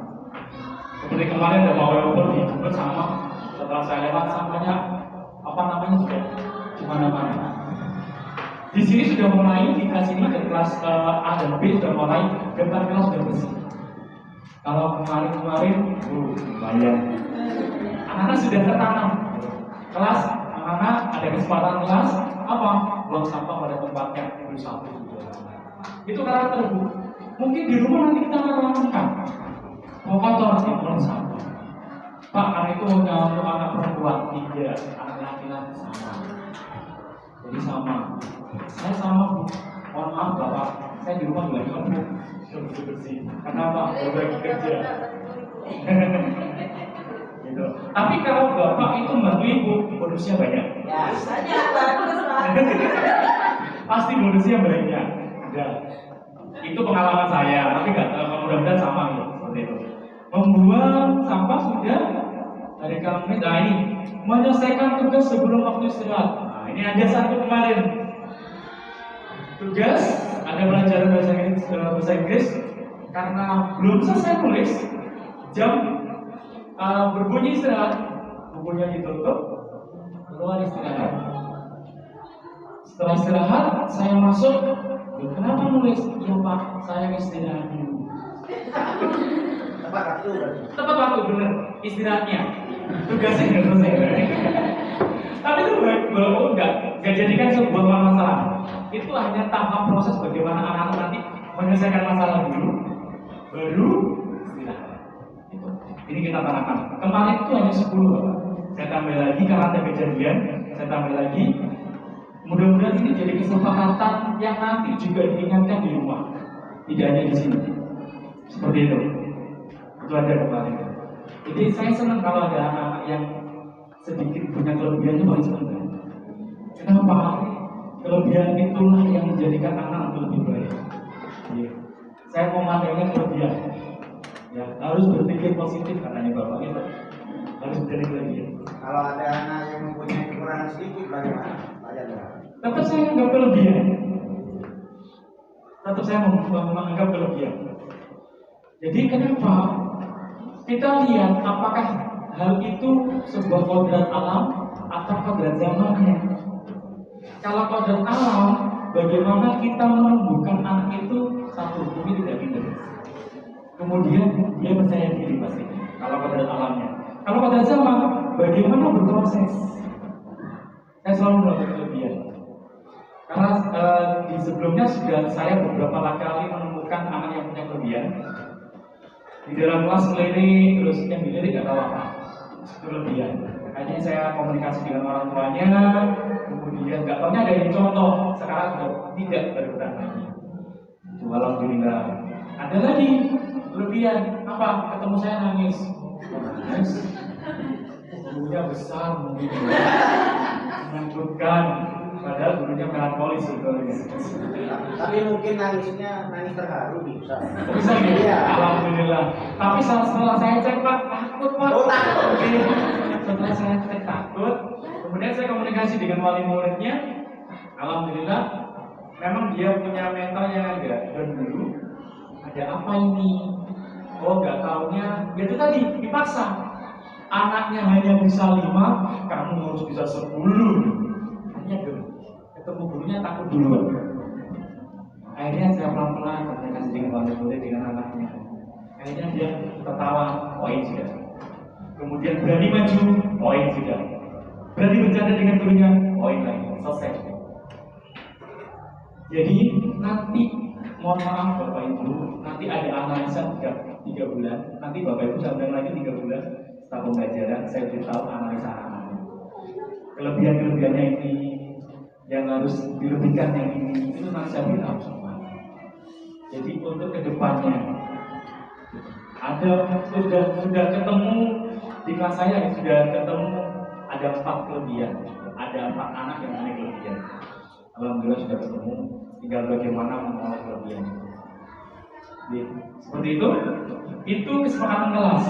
Seperti kemarin ada pawai obor di Jember sama, setelah saya lewat sampahnya sudah di mana-mana. Di sini sudah mulai di kelas ini, di kelas A dan B sudah mulai, depan kelas sudah bersih. Kalau kemarin, lumayan. Anak-anak sudah tertanam. Kelas, anak-anak ada kesempatan kelas, apa? Buang sampah pada tempatnya, satu. Itu karakter Bu. Mungkin di rumah nanti kita lakukan. Mau kotor, buang sampah. Pak, karena itu hanya untuk anak perempuan, tidak, anak laki-laki sama. Jadi sama. Saya sama Bu. Mohon maaf Bapak, saya di rumah juga Bu. Bersih. Kenapa? Berbagi kerja. Gitu. Tapi kalau Bapak itu membantu Ibu, bonusnya banyak. Ya, saja bagus Pak. Pasti bonusnya banyak. Ada. Itu pengalaman saya, tapi nggak mudah-mudahan sama gitu. Seperti itu. Membuang sampah sudah dari kami. Nah ini menyelesaikan tugas sebelum waktu istirahat. Nah ini ada satu kemarin tugas ada pelajaran bahasa Inggris karena belum selesai nulis jam berbunyi istirahat, bukunya ditutup, keluar istirahat. Setelah istirahat saya masuk, kenapa nulis? Ya Pak, saya istirahat dulu. Tepat waktu bener istirahatnya. Tugasnya nggak selesai. Tapi itu enggak jadikan sebuah masalah. Itu hanya tahap proses bagaimana anak-anak nanti menyelesaikan masalah dulu, baru istirahat. Itu. Ini kita tanamkan. Kemarin itu hanya 10. Saya tambah lagi karena ada kejadian. Saya tambah lagi. Mudah-mudahan ini jadi kesepakatan yang nanti juga diingatkan di rumah. Tidak hanya di sini. Seperti itu. Itu ada kemarin. Jadi saya senang kalau ada anak-anak yang sedikit punya kelebihan itu paling senang. Kenapa? Kelebihan itulah yang menjadikan anak lebih baik. Ya. Saya mau memandangnya kelebihan. Ya, harus berpikir positif katanya Bapak kita. Harus menjadi kelebihan. Kalau ada anak yang mempunyai kekurangan sedikit bagaimana? Tetap saya menganggap kelebihan. Tetap saya menganggap kelebihan. Jadi kenapa? Kita lihat apakah hal itu sebuah kodrat alam atau kodrat zamannya. Kalau kodrat alam, bagaimana kita menumbuhkan anak itu satu, mungkin tidak pintar. Kemudian dia percaya diri pasti. Kalau kodrat alamnya. Kalau kodrat zaman, bagaimana berproses? Saya selalu melakukan kelebihan. Karena di sebelumnya sudah saya beberapa kali menemukan anak yang punya kelebihan. Di dalam kelas melirik, terus yang dilirik nggak tahu apa. Itu kelebihan. Makanya saya komunikasi dengan orang tuanya, kemudian nggak pernah dari contoh. Sekarang sudah tidak berkurang lagi. Itu alhamdulillah. Ada lagi kelebihan apa? Ketemu saya nangis. Gurunya besar mungkin menakutkan. Padahal gurunya melankolis sebetulnya. Tapi mungkin nangisnya nangis terharu bisa. Bisa gitu? Iya. Alhamdulillah. Tapi setelah saya cek Pak, takut Pak. Oh, takut. Setelah saya cek takut, kemudian saya komunikasi dengan wali muridnya. Alhamdulillah, memang dia punya mental yang agak dulu. Ada apa ini? Oh, nggak taunya. Ya itu tadi dipaksa. Anaknya hanya bisa 5, kamu harus bisa 10. Hanya dulu. Ketemu gurunya takut duluan. Akhirnya saya pelan-pelan komunikasi dengan wali murid dengan anaknya. Akhirnya dia tertawa, poin sudah. Kemudian berani maju, poin sudah. Berani bercanda dengan gurunya, poin lagi, selesai. Jadi nanti, mohon maaf Bapak Ibu, nanti ada analisa 3 bulan. Nanti Bapak Ibu sampai lagi 3 bulan setelah pembelajaran, saya beritahu analisa anak-anak. Kelebihan-kelebihannya ini, yang harus dilebihkan yang ini, itu nanti saya beritahu semua. Jadi untuk kedepannya, sudah ketemu di kelas saya, sudah ketemu ada 4 kelebihan, ada 4 anak yang punya kelebihan. Alhamdulillah sudah ketemu, tinggal bagaimana mengolah kelebihan. Seperti itu kesepakatan kelas.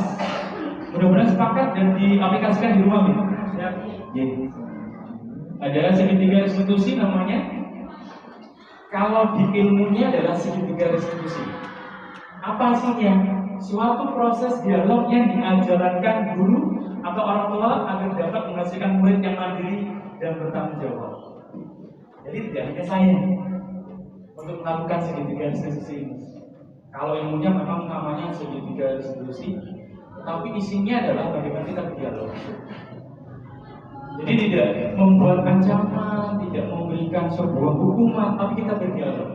Mudah-mudahan sepakat dan diaplikasikan di rumah gitu. Ada segitiga restitusi namanya. Kalau di ilmunya adalah segitiga restitusi. Apa hasilnya? Suatu proses dialog yang diajarkan guru atau orang tua agar dapat menghasilkan murid yang mandiri dan bertanggung jawab. Jadi tidak hanya saya untuk melakukan segitiga restitusi ini. Kalau ilmunya memang namanya segitiga restitusi, tapi isinya adalah bagaimana kita berdialog. Jadi tidak membuat ancaman, tidak memberikan sebuah hukuman, tapi kita berdialog.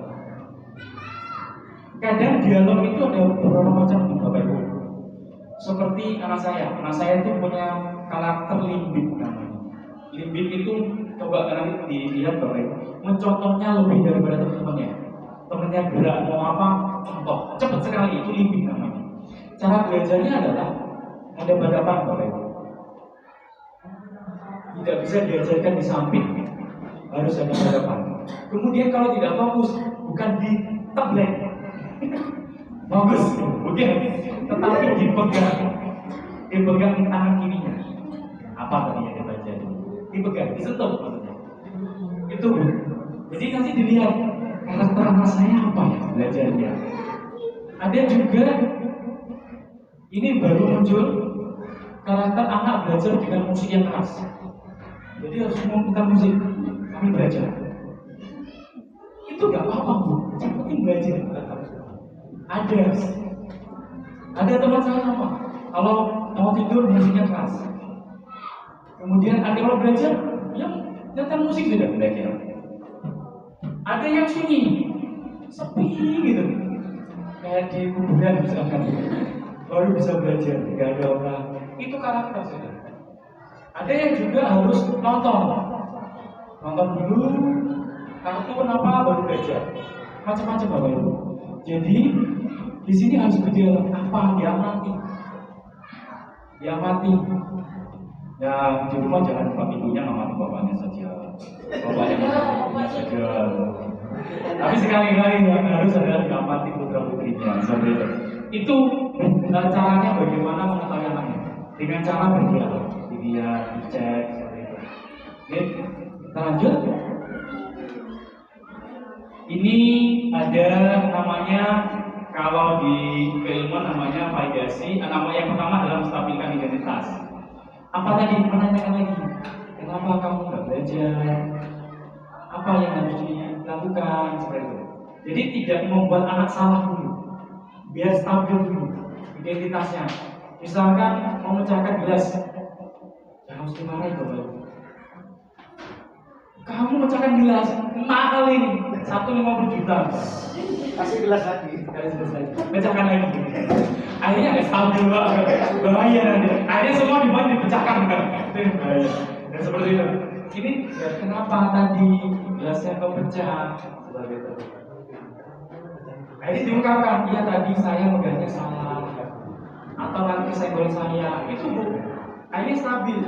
Kadang dialog itu ada beberapa macam nih Bapak Ibu. Seperti anak saya itu punya karakter limbik namanya. Limbik itu coba nanti dilihat Bapak Ibu, mencontohnya lebih daripada teman-temannya. Temannya gerak mau apa, contoh, cepat sekali, itu limbik namanya. Cara belajarnya adalah ada batapan Bapak Ibu. Tidak bisa diajarkan di samping, harus ada hadapan. Kemudian kalau tidak fokus, bukan diteblek, bagus, bukan, tetapi dipegang tangan kirinya. Apa tadi yang dibaca? Dipegang, disentuh maksudnya. Itu, jadi nanti dilihat karakter anak saya apa ya belajarnya. Ada juga, ini baru muncul karakter anak belajar dengan musik yang keras. Jadi harus memutar musik, kami belajar. Itu gak apa-apa Bu, yang penting belajar. Ada teman saya sama, kalau mau tidur musiknya keras. Kemudian ada kalau belajar, yang nyetel musik sudah belajar. Ada yang sunyi, sepi gitu, kayak di kuburan misalkan, baru bisa belajar, gak ada orang. Itu karakter sudah. Ada yang juga harus nonton dulu, kartun apa baru belajar, macam-macam Bapak Ibu. Jadi di sini harus berdialog apa diamati. Ya di rumah jangan Bapak Ibunya ngamati bapaknya saja, bapaknya ngamati ibunya saja. Tapi sekali-kali harus ada diamati putra putrinya. Itu caranya bagaimana mengetahui anaknya dengan cara berdialog. Dia dicek seperti itu. Oke, kita lanjut. Ini ada namanya, kalau di keilmuan namanya validasi. Nama yang pertama adalah menstabilkan identitas. Apa tadi? Menanyakan lagi, kenapa kamu nggak belajar? Apa yang harus dilakukan seperti itu. Jadi tidak membuat anak salah dulu, biar stabil dulu identitasnya. Misalkan memecahkan gelas, jangan mesti marahin Bapak. Kamu pecahkan gelas, mahal ini, 150 juta. Kasih gelas lagi. Pecahkan lagi. Akhirnya nggak stabil banget, bahaya nanti. Akhirnya semua dibuat dipecahkan kan? Itu yang bahaya. Dan seperti itu. Ini ya, kenapa tadi gelasnya kau pecah? Seperti itu. Akhirnya diungkapkan, iya tadi saya megangnya salah, atau nanti senggol saya. Itu bu. Akhirnya stabil.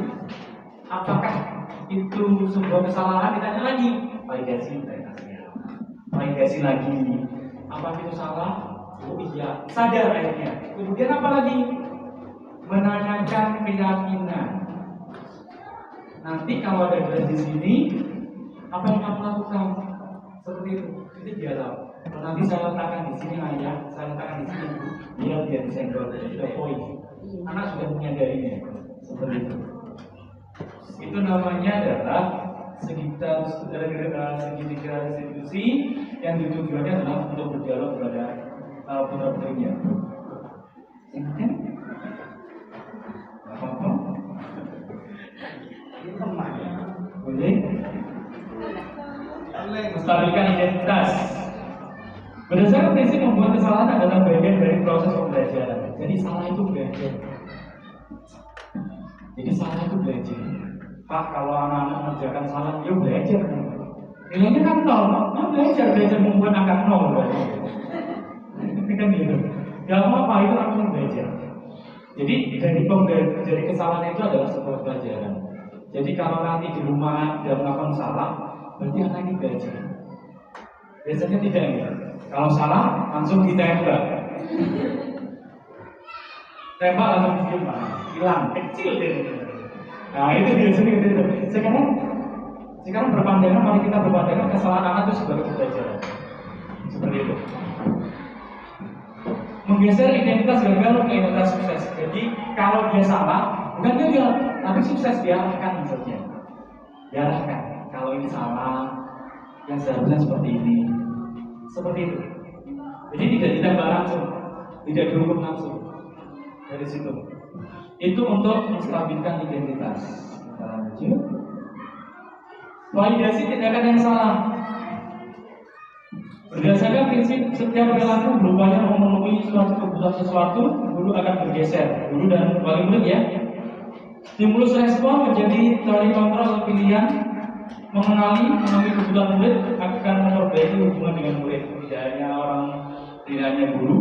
Apakah itu sebuah kesalahan, ditanya lagi, validasi lagi, apa itu salah? Oh iya, sadar akhirnya. Kemudian apa lagi? Menanyakan keyakinan. Nanti kalau ada gelas di sini, apa yang kamu lakukan? Seperti itu dialog. Kalau nanti saya letakkan di sini ayah, saya letakkan di sini ibu, biar disenggol, sudah poin. Anak sudah menyadarinya, seperti itu. Itu namanya adalah segitiga institusi yang tujuannya adalah untuk berdialog kepada putra-putrinya. Apa? Boleh? Menstabilkan identitas. Berdasarkan prinsip membuat kesalahan adalah bagian dari proses pembelajaran. Jadi salah itu belajar. Pak, kalau anak-anak mengerjakan salah, dia belajar. Nilainya kan nol, belajar membuat angka nol. Ini kan gitu. Gak apa-apa, itu langsung belajar. Jadi dari kesalahan itu adalah sebuah pelajaran. Jadi kalau nanti di rumah dia melakukan salah, berarti anak ini belajar. Biasanya tidak ya. Kalau salah langsung ditembak. Tembak langsung hilang, kecil deh. Nah itu biasanya gitu. Sekarang berpandangan, mari kita berpandangan kesalahan anak itu sebagai pembelajaran. Seperti itu. Menggeser identitas gagal ke identitas sukses. Jadi kalau dia salah, bukan gagal, tapi sukses diarahkan maksudnya. Diarahkan. Kalau ini salah, yang seharusnya seperti ini. Seperti itu. Jadi tidak ditembak langsung, tidak dihukum langsung. Dari situ. Itu untuk menstabilkan identitas. Kita lanjut. Validasi tindakan yang salah. Berdasarkan prinsip setiap perilaku berupaya memenuhi suatu kebutuhan sesuatu, guru akan bergeser. Guru dan wali murid ya. Stimulus respon menjadi teori kontrol pilihan, memenuhi kebutuhan murid akan memperbaiki hubungan dengan murid. Tidak hanya guru.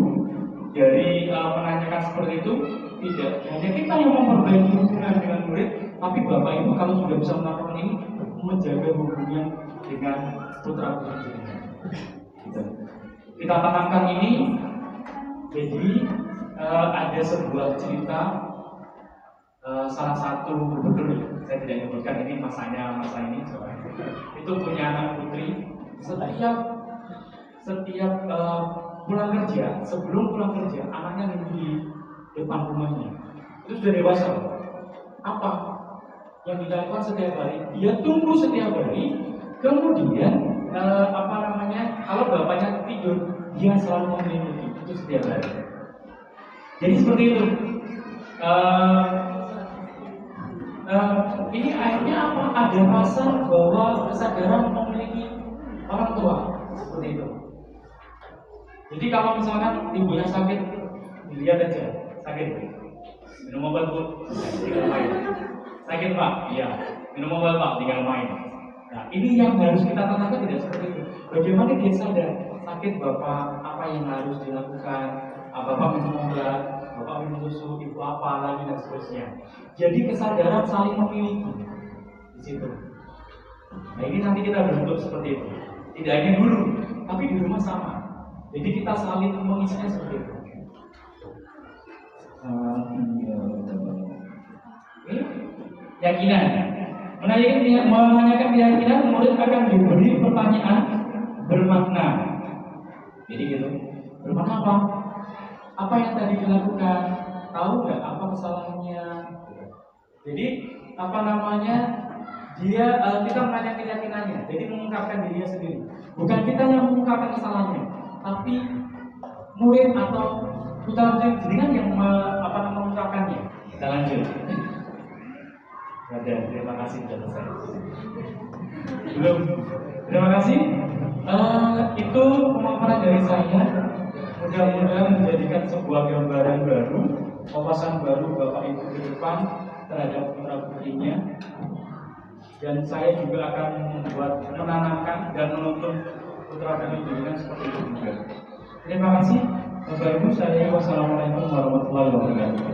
Dari menanyakan seperti itu, tidak hanya kita yang memperbaiki hubungan dengan murid, tapi bapak ibu kalau sudah bisa melakukan ini, menjaga hubungan dengan putra putri. Kita tanamkan ini. Jadi ada sebuah cerita salah satu gubernur, saya tidak menyebutkan ini masa ini, itu punya anak putri. Setiap pulang kerja, sebelum pulang kerja, anaknya nunggu di depan rumahnya. Itu sudah dewasa. Apa yang dilakukan setiap hari? Dia tunggu setiap hari. Kemudian kalau bapaknya tidur, dia selalu menyelimuti itu setiap hari. Jadi seperti itu. Ini akhirnya apa? Ada rasa bahwa kesadaran memiliki orang tua seperti itu. Jadi kalau misalkan ibunya sakit, dilihat aja, sakit. Minum obat bu, tinggal main. Sakit pak, iya. Minum obat pak, tinggal main. Nah ini yang harus kita tanamkan, tidak seperti itu. Bagaimana dia sadar sakit bapak, apa yang harus dilakukan? Bapak minum obat, bapak minum susu, ibu apa lagi dan seterusnya. Jadi kesadaran saling memiliki di situ. Nah ini nanti kita bentuk seperti itu. Tidak hanya guru, tapi di rumah sama. Jadi kita saling mengisinya seperti itu. Keyakinan. Menanyakan keyakinan, murid akan diberi pertanyaan bermakna. Jadi gitu. Bermakna apa? Apa yang tadi dilakukan? Tahu nggak apa kesalahannya? Jadi kita menanyakan keyakinannya. Jadi mengungkapkan dirinya sendiri. Bukan kita yang mengungkapkan kesalahannya, tapi murid atau putra putri jenengan yang mengungkapkannya. Kita lanjut. Ada, terima kasih sudah selesai. Belum. Terima kasih. Itu pemaparan dari saya. Mudah-mudahan menjadikan sebuah gambaran baru, wawasan baru Bapak Ibu ke depan terhadap putra putrinya. Dan saya juga akan menanamkan dan menuntun putra dan ibu seperti itu juga. Terima kasih. Bapak Ibu, saya wassalamualaikum warahmatullahi wabarakatuh.